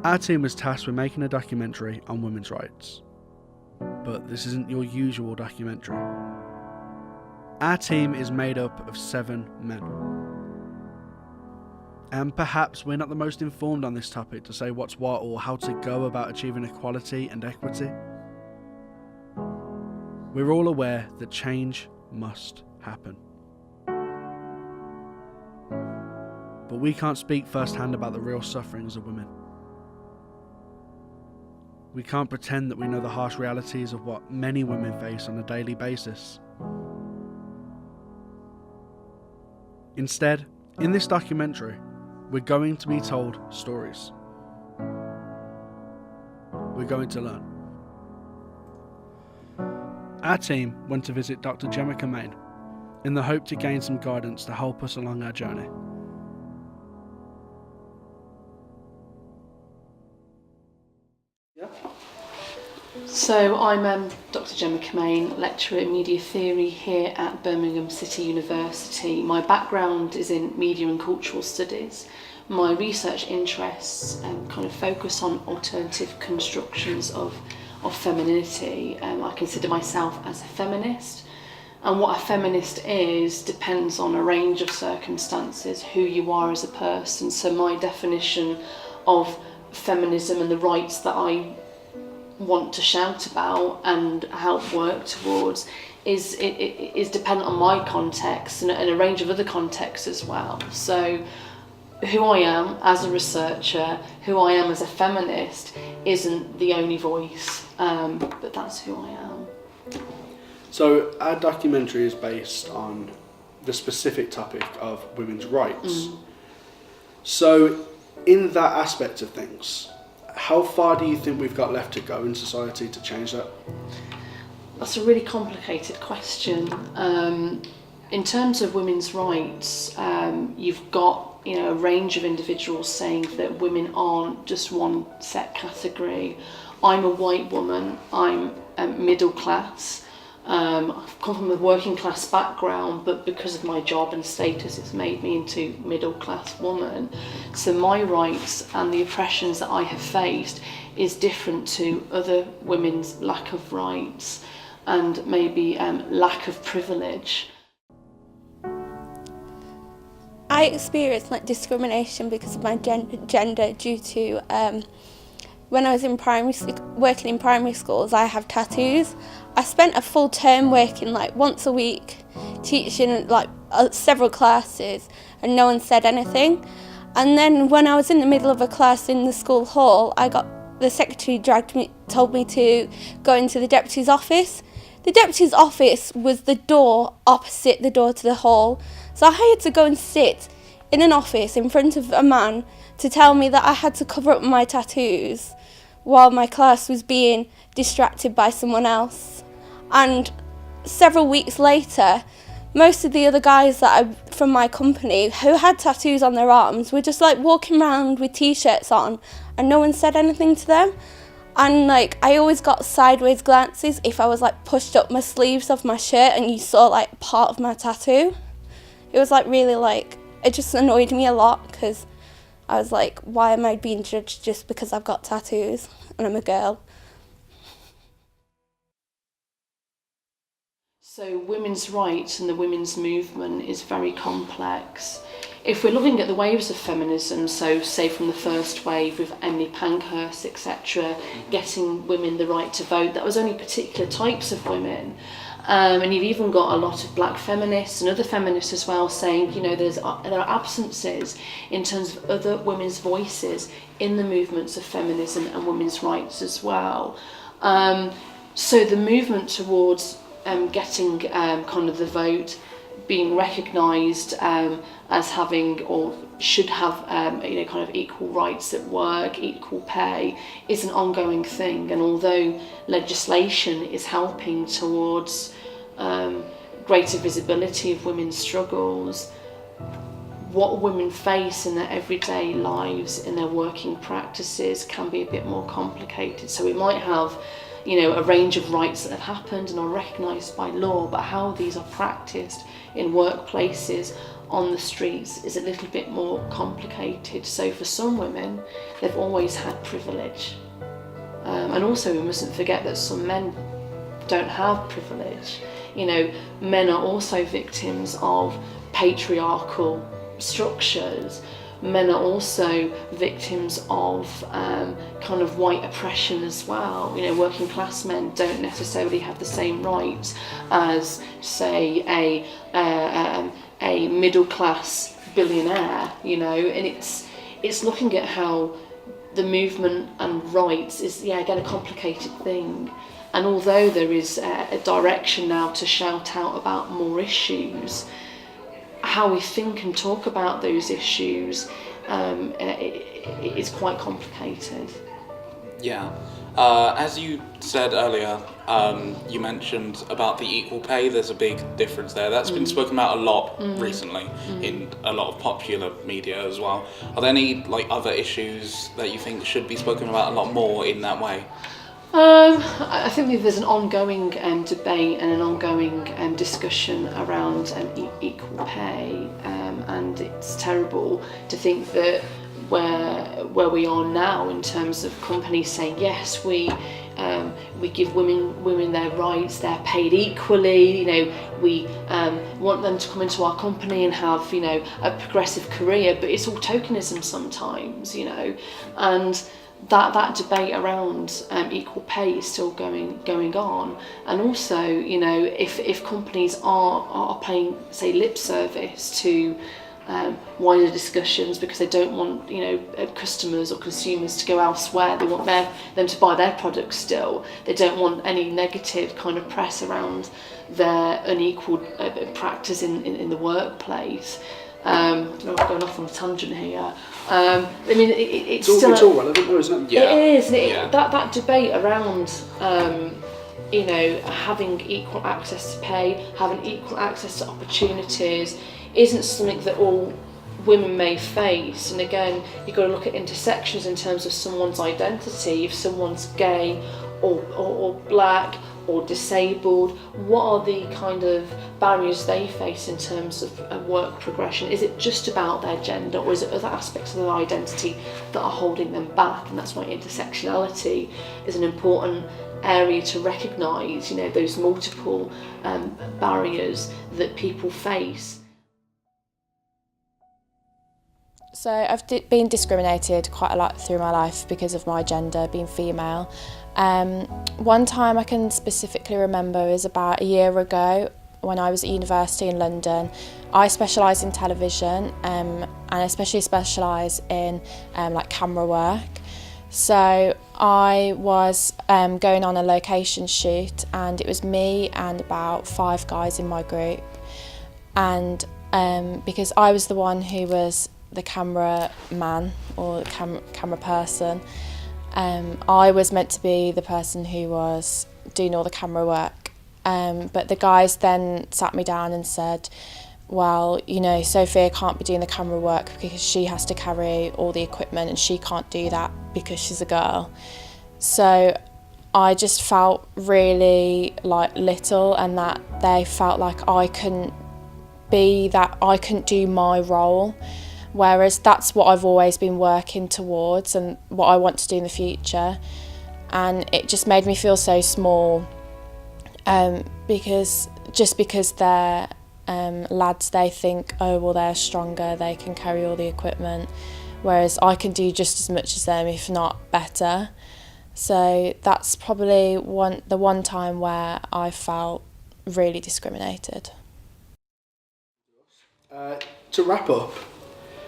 Our team was tasked with making a documentary on women's rights. But this isn't your usual documentary. Our team is made up of 7 men. And perhaps we're not the most informed on this topic to say what's what or how to go about achieving equality and equity. We're all aware that change must happen. But we can't speak firsthand about the real sufferings of women. We can't pretend that we know the harsh realities of what many women face on a daily basis. Instead, in this documentary, we're going to be told stories. We're going to learn. Our team went to visit Dr. Gemma Main in the hope to gain some guidance to help us along our journey. So I'm Dr. Gemma Main, lecturer in media theory here at Birmingham City University. My background is in media and cultural studies. My research interests kind of focus on alternative constructions of femininity. I consider myself as a feminist, and what a feminist is depends on a range of circumstances, who you are as a person. So my definition of feminism and the rights that I want to shout about and help work towards is dependent on my context and a range of other contexts as well. So who I am as a researcher, who I am as a feminist isn't the only voice, but that's who I am. So our documentary is based on the specific topic of women's rights. So in that aspect of things, how far do you think we've got left to go in society to change that? That's a really complicated question. In terms of women's rights, you've got a range of individuals saying that women aren't just one set category. I'm a white woman, I'm middle class. I've come from a working class background, but because of my job and status, it's made me into middle class woman. So my rights and the oppressions that I have faced is different to other women's lack of rights and maybe lack of privilege. I experienced discrimination because of my gender due to when I was in working in primary schools. I have tattoos. I spent a full term working once a week, teaching several classes, and no one said anything. And then when I was in the middle of a class in the school hall, the secretary told me to go into the deputy's office. The deputy's office was the door opposite the door to the hall, so I had to go and sit in an office in front of a man to tell me that I had to cover up my tattoos while my class was being distracted by someone else. And several weeks later, most of the other guys from my company who had tattoos on their arms were just walking around with t-shirts on, and no one said anything to them. And I always got sideways glances if I was pushed up my sleeves of my shirt and you saw part of my tattoo. It was really it just annoyed me a lot, because I was why am I being judged just because I've got tattoos and I'm a girl? So women's rights and the women's movement is very complex. If we're looking at the waves of feminism, so say from the first wave with Emily Pankhurst, etc., getting women the right to vote, that was only particular types of women. And you've even got a lot of black feminists and other feminists as well saying, there are absences in terms of other women's voices in the movements of feminism and women's rights as well. So the movement towards getting kind of the vote being recognised as having or should have kind of equal rights at work, equal pay, is an ongoing thing. And although legislation is helping towards greater visibility of women's struggles, what women face in their everyday lives, in their working practices, can be a bit more complicated. So we might have a range of rights that have happened and are recognised by law, but how these are practised in workplaces on the streets is a little bit more complicated. So for some women, they've always had privilege. And also we mustn't forget that some men don't have privilege. You know, men are also victims of patriarchal structures. Men are also victims of kind of white oppression as well. You know, working class men don't necessarily have the same rights as, say, a middle class billionaire. You know, and it's looking at how the movement and rights is, again, a complicated thing. And although there is a direction now to shout out about more issues, how we think and talk about those issues is quite complicated. Yeah. As you said earlier, you mentioned about the equal pay. There's a big difference there. That's been spoken about a lot recently in a lot of popular media as well. Are there any other issues that you think should be spoken about a lot more in that way? I think there's an ongoing debate and an ongoing discussion around equal pay, and it's terrible to think that where we are now in terms of companies saying yes, we give women their rights, they're paid equally. You know, we want them to come into our company and have, you know, a progressive career, but it's all tokenism sometimes, you know, and that debate around equal pay is still going on. And also, you know, if companies are paying, say, lip service to wider discussions because they don't want, you know, customers or consumers to go elsewhere, they want them to buy their products still, they don't want any negative kind of press around their unequal practice in the workplace. I'm going off on a tangent here. I mean, it's all relevant though, isn't it? Yeah. It is. That debate around, you know, having equal access to pay, having equal access to opportunities, isn't something that all women may face. And again, you've got to look at intersections in terms of someone's identity. If someone's gay or black or disabled, what are the kind of barriers they face in terms of work progression? Is it just about their gender, or is it other aspects of their identity that are holding them back? And that's why intersectionality is an important area to recognise, you know, those multiple barriers that people face. So I've been discriminated quite a lot through my life because of my gender, being female. One time I can specifically remember is about a year ago when I was at university in London. I specialise in television and I especially specialise in like camera work. So I was going on a location shoot, and it was me and about 5 guys in my group. And because I was the one who was the camera man or the camera person, I was meant to be the person who was doing all the camera work. But the guys then sat me down and said, well, you know, Sophia can't be doing the camera work because she has to carry all the equipment and she can't do that because she's a girl. So I just felt really little, and that they felt like I couldn't do my role. Whereas that's what I've always been working towards and what I want to do in the future. And it just made me feel so small, because they're lads, they think, oh, well, they're stronger, they can carry all the equipment, whereas I can do just as much as them, if not better. So that's probably the one time where I felt really discriminated. To wrap up,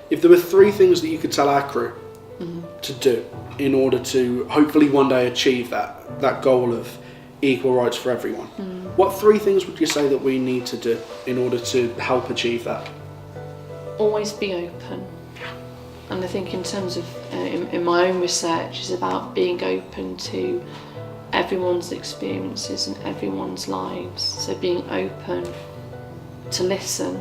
if there were 3 things that you could tell our crew to do in order to hopefully one day achieve that goal of equal rights for everyone, what 3 things would you say that we need to do in order to help achieve that? Always be open. And I think in terms of, in my own research, is about being open to everyone's experiences and everyone's lives. So being open to listen,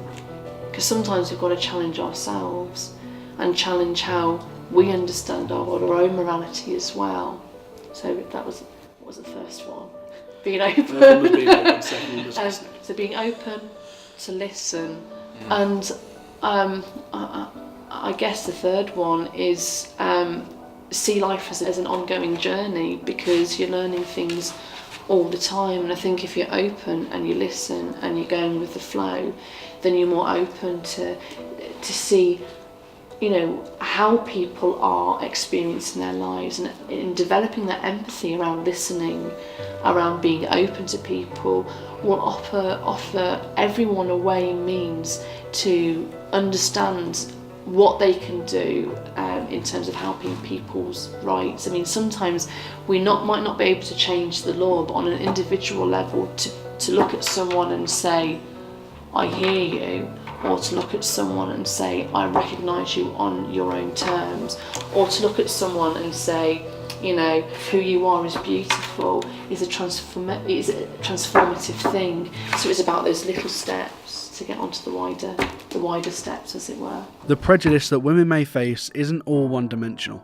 because sometimes we've got to challenge ourselves and challenge how we understand our own morality as well. So that was, what was the first one? Being open. Being open, second was listening. So being open to listen, and I guess the third one is see life as an ongoing journey, because you're learning things all the time. And I think if you're open and you listen and you're going with the flow, then you're more open to see, you know, how people are experiencing their lives, and in developing that empathy around listening, around being open to people, will offer everyone a way and means to understand what they can do in terms of helping people's rights. I mean, sometimes we might not be able to change the law, but on an individual level, to look at someone and say, I hear you, or to look at someone and say, I recognise you on your own terms, or to look at someone and say, you know, who you are is beautiful, is a transformative thing. So it's about those little steps to get onto the wider steps, as it were. The prejudice that women may face isn't all one-dimensional.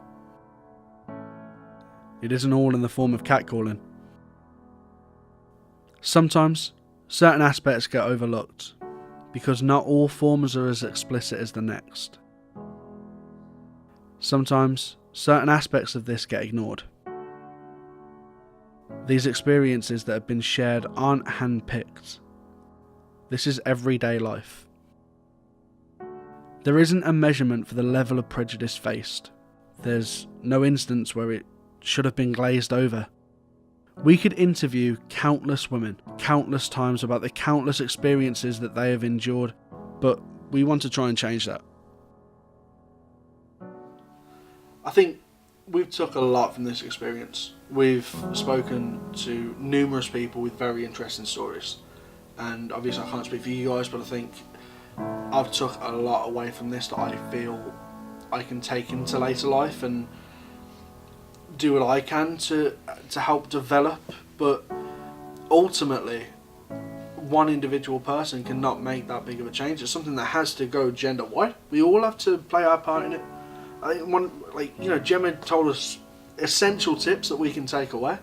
It isn't all in the form of catcalling. Sometimes, certain aspects get overlooked, because not all forms are as explicit as the next. Sometimes, certain aspects of this get ignored. These experiences that have been shared aren't hand-picked. This is everyday life. There isn't a measurement for the level of prejudice faced. There's no instance where it should have been glazed over. We could interview countless women, countless times, about the countless experiences that they have endured, but we want to try and change that. I think we've took a lot from this experience. We've spoken to numerous people with very interesting stories, and obviously I can't speak for you guys, but I think I've took a lot away from this that I feel I can take into later life and do what I can to help develop. But ultimately, one individual person cannot make that big of a change. It's something that has to go gender-wide. We all have to play our part in it. I think Gemma told us essential tips that we can take away,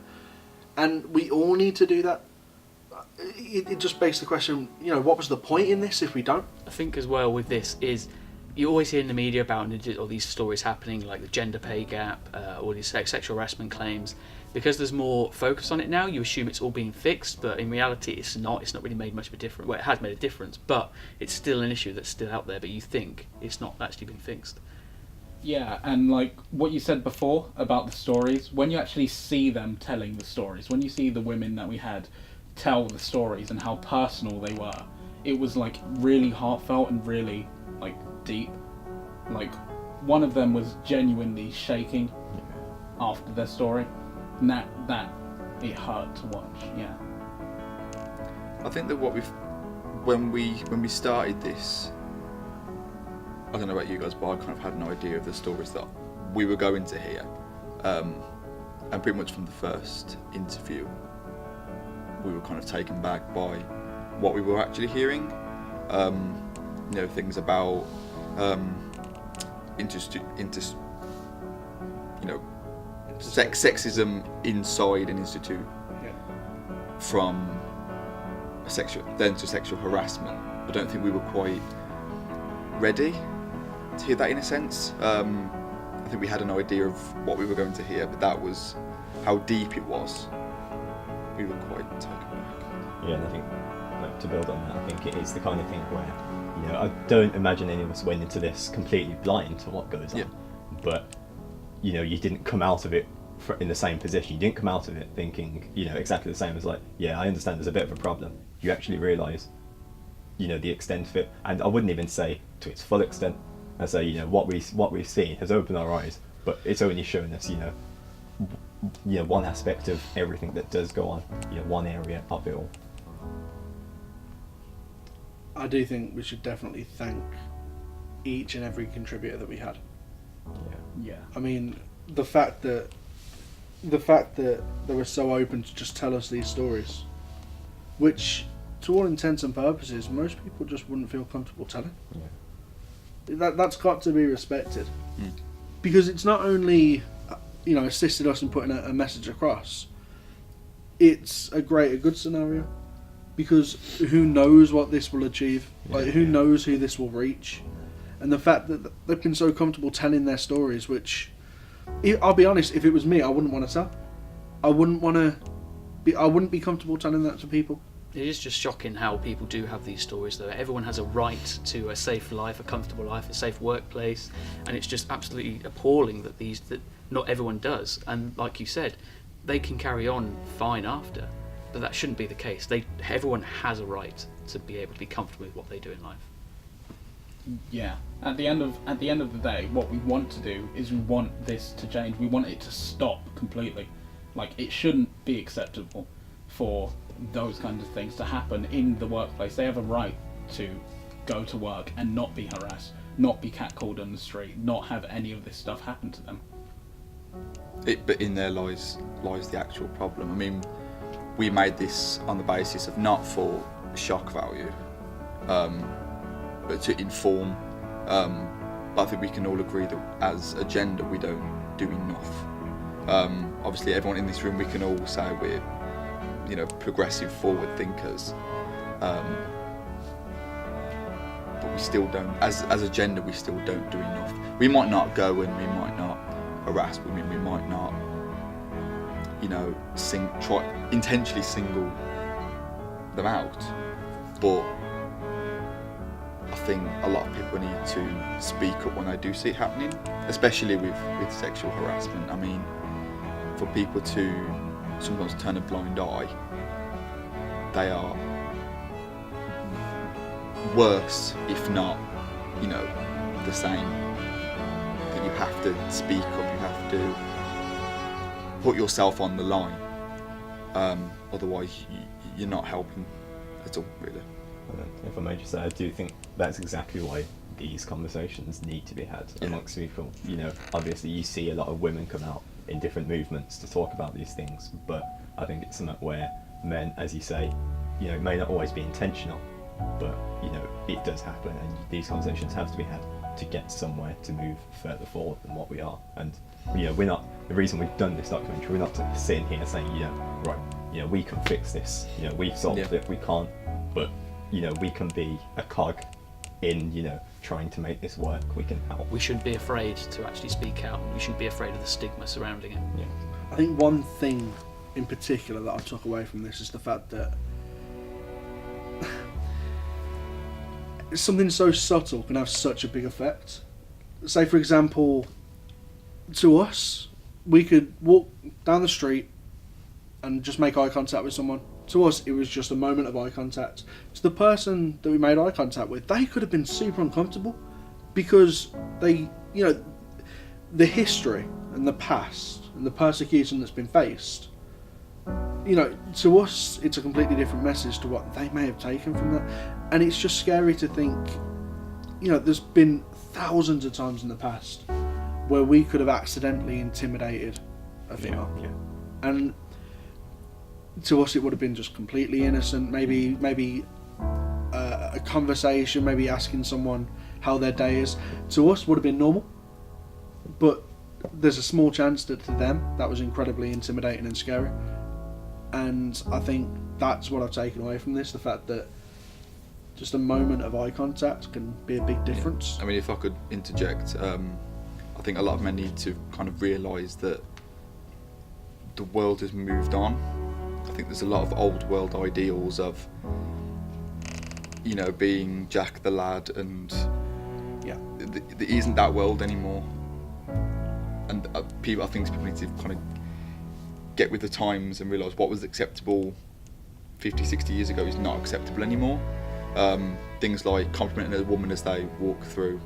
and we all need to do that. It just begs the question, what was the point in this if we don't? I think as well with this is, you always hear in the media about all these stories happening, like the gender pay gap, all these sexual harassment claims. Because there's more focus on it now, you assume it's all being fixed, but in reality it's not really made much of a difference. Well, it has made a difference, but it's still an issue that's still out there, but you think it's not actually been fixed. Yeah, and like what you said before about the stories, when you actually see them telling the stories, when you see the women that we had tell the stories and how personal they were, it was like really heartfelt and really like deep. Like one of them was genuinely shaking after their story, and that it hurt to watch. Yeah, I think that when we started this, I don't know about you guys, but I kind of had an idea of the stories that we were going to hear, and pretty much from the first interview we were kind of taken back by what we were actually hearing. Things about sexism inside an institute, from sexual harassment. I don't think we were quite ready to hear that in a sense. I think we had an idea of what we were going to hear, but that was how deep it was. We were quite taken back. Yeah, and I think, to build on that, I think it is the kind of thing where, I don't imagine any of us went into this completely blind to what goes on. But, you didn't come out of it in the same position. You didn't come out of it thinking, exactly the same as like, yeah, I understand there's a bit of a problem. You actually realise, the extent of it, and I wouldn't even say to its full extent. I say, what we've seen has opened our eyes, but it's only shown us, one aspect of everything that does go on, one area of it all. I do think we should definitely thank each and every contributor that we had. Yeah. I mean, the fact that they were so open to just tell us these stories, which, to all intents and purposes, most people just wouldn't feel comfortable telling. That's got to be respected, because it's not only assisted us in putting a message across. It's a good scenario, because who knows what this will achieve? Who knows who this will reach? and the fact that they've been so comfortable telling their stories, which, I'll be honest, if it was me, I wouldn't want to tell. I wouldn't be comfortable telling that to people. It is just shocking how people do have these stories, though. Everyone has a right to a safe life, a comfortable life, a safe workplace, and it's just absolutely appalling that not everyone does. And like you said, they can carry on fine after, but that shouldn't be the case. Everyone has a right to be able to be comfortable with what they do in life. Yeah. At the end of the day, what we want to do is we want this to change. We want it to stop completely. Like, it shouldn't be acceptable for those kinds of things to happen in the workplace. They have a right to go to work and not be harassed, not be catcalled on the street, not have any of this stuff happen to them. But in there lies the actual problem. I mean, we made this on the basis of not for shock value, but to inform. But I think we can all agree that as a gender we don't do enough. Obviously, everyone in this room, we can all say we're, progressive, forward thinkers, but we still don't. As a gender, we still don't do enough. We might not go and we might not harass women. We might not, try intentionally single them out, but I think a lot of people need to speak up when they do see it happening, especially with sexual harassment. I mean, for people to sometimes turn a blind eye, they are worse, if not, the same. I think you have to speak up, you have to put yourself on the line, otherwise you're not helping at all, really. If I may just say, I do think that's exactly why these conversations need to be had amongst people. Obviously you see a lot of women come out in different movements to talk about these things, but I think it's something where men, as you say, it may not always be intentional, but it does happen, and these conversations have to be had to get somewhere to move further forward than what we are. And we're not, the reason we've done this documentary, we're not sitting here saying we can fix this, we've solved it, we can't, but we can be a cog in trying to make this work. We can help. We shouldn't be afraid to actually speak out. We shouldn't be afraid of the stigma surrounding it. Yeah. I think one thing in particular that I took away from this is the fact that something so subtle can have such a big effect. Say, for example, to us, we could walk down the street and just make eye contact with someone. To us, it was just a moment of eye contact. To the person that we made eye contact with, they could have been super uncomfortable because they, the history and the past and the persecution that's been faced, to us, it's a completely different message to what they may have taken from that. And it's just scary to think, there's been thousands of times in the past where we could have accidentally intimidated a female. Yeah. And to us, it would have been just completely innocent. Maybe a conversation, maybe asking someone how their day is. To us, would have been normal. But there's a small chance that to them, that was incredibly intimidating and scary. And I think that's what I've taken away from this, the fact that just a moment of eye contact can be a big difference. Yeah. I mean, if I could interject, I think a lot of men need to kind of realise that the world has moved on. I think there's a lot of old world ideals of, being Jack the lad, and there isn't that world anymore. And I think people need to kind of get with the times and realise what was acceptable 50, 60 years ago is not acceptable anymore. Things like complimenting a woman as they walk through.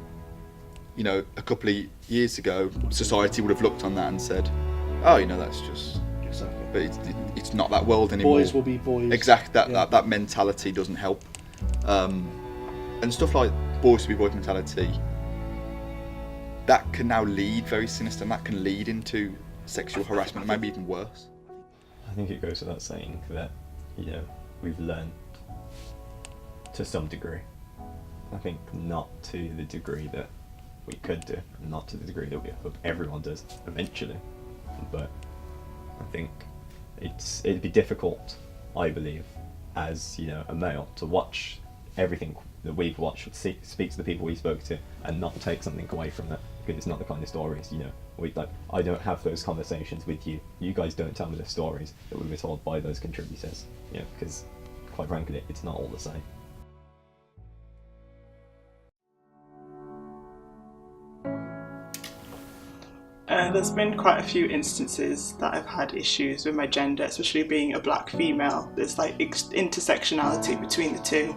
A couple of years ago, society would have looked on that and said, oh, that's just... Exactly. But it's not that world anymore. Boys will be boys. Exactly, that mentality doesn't help. And stuff like boys will be boys mentality, that can now lead very sinister, and that can lead into sexual harassment, maybe even worse. I think it goes without saying that, we've learned to some degree. I think not to the degree that we could do, and not to the degree that we hope everyone does eventually. But I think it'd be difficult, I believe, as a male, to watch everything that we've watched, speak to the people we spoke to, and not take something away from that, because it's not the kind of stories, I don't have those conversations with you. You guys don't tell me the stories that we were told by those contributors, because quite frankly, it's not all the same. There's been quite a few instances that I've had issues with my gender, especially being a black female. There's like intersectionality between the two.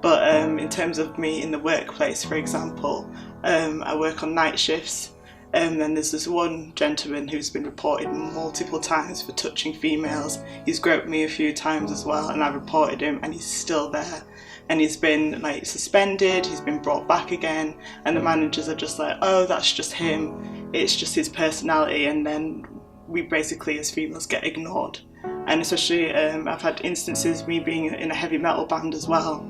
But in terms of me in the workplace, for example, I work on night shifts, and then there's this one gentleman who's been reported multiple times for touching females. He's groped me a few times as well, and I've reported him, and he's still there. And he's been like suspended, he's been brought back again, and the managers are just like, oh, that's just him, it's just his personality, and then we basically as females get ignored. And especially I've had instances of me being in a heavy metal band as well.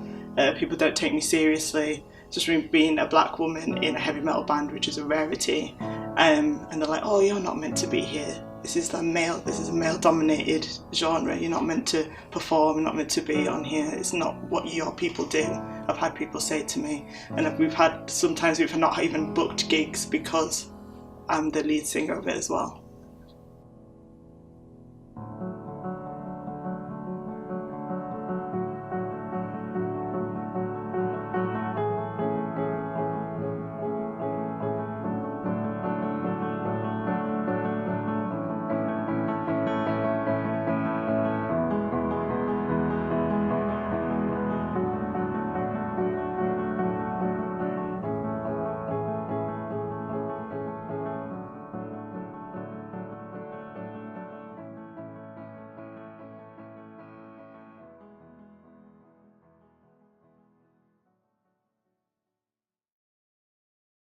People don't take me seriously, especially being a black woman in a heavy metal band, which is a rarity. And they're like, oh, you're not meant to be here. This is a male-dominated genre. You're not meant to perform, you're not meant to be on here. It's not what your people do. I've had people say to me, and sometimes we've not even booked gigs because I'm the lead singer of it as well.